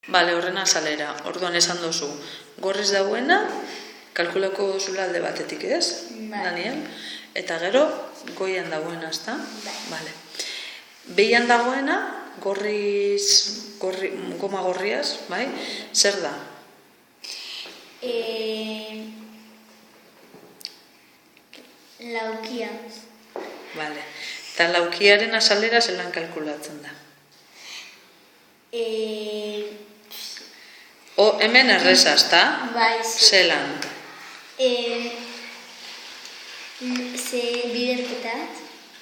Bale, horren azalera. Orduan esan duzu. Gorriz dauena, kalkulako duzula alde batetik, ez? Daniel? Eta gero, goian dagoena, ezta? Bale. Behian dagoena, goma gorriaz, bai? Zer da? Laukia. Bale. Eta laukiaren azalera zelan kalkulatzen da? Hemen erreza, ezta? Bai. Zelan? Ze biderketat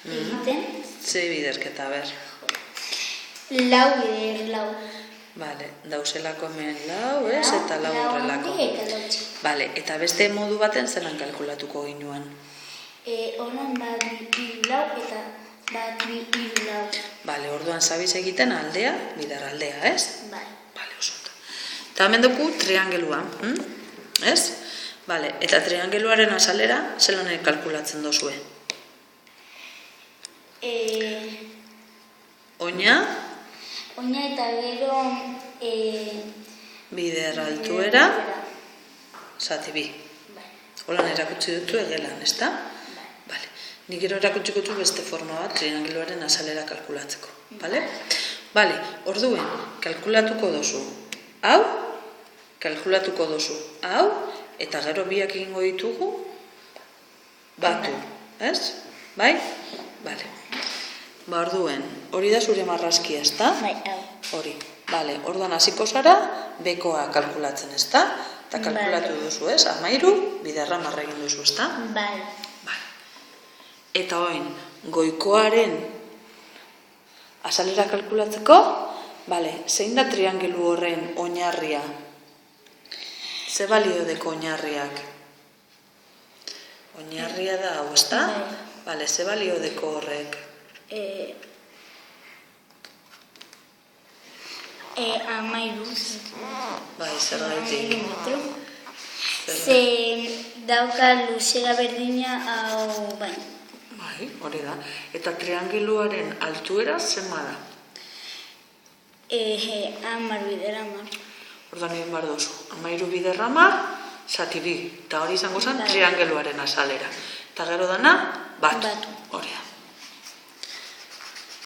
egiten. Ze biderketa, ber? Lau bider, lau. Bale, dauzelako hemen lau, ez? Eta lau horrelako. Bale, eta beste modu baten zelan kalkulatuko ginuan? Horan bat biru lau eta bat biru lau. Bale, orduan zabiz egiten aldea, bidar aldea, ez? Bai. Bale, oso. Eta hemen dugu triangelua, ez? Bale, eta triangeluaren azalera zelan kalkulatzen dozue? Oina? Oina eta gero... Bider altuera, zati bi. Holan erakutsi dutu egelan, ez da? Bale. Nik gero erakutsiko du beste forma bat triangeluaren azalera kalkulatzeko. Bale? Bale, orduen, kalkulatuko dozu. Hau, kalkulatuko dozu. Hau, eta gero biak egingo ditugu, batu. Ez? Bai? Bale. Ba, orduen, hori da zure marrazkia, ez da? Bai, hau. Hori. Bale, orduan hasiko zara, bekoa kalkulatzen, ez da? Eta kalkulatu duzu, ez? 13, biderra egin duzu, ez da? Bai. Eta oin, goikoaren azalera kalkulatzeko, bale, zein da triangelu horren oinarria? Ze balio deko oinarriak? Oinarria da, hau, ez da? Bale, ze balio deko horrek? Amairuz. Bai, zer gaitik? Ze dauka luzera berdina hau bai. Bai, hori da. Eta triangeluaren altuera zenba da? 10 bider 10. Ordan egin behar duzu. 13 bider 10, zati bi. Eta hori izango zen triangeluaren azalera. Eta gero dana, batu. Hori da.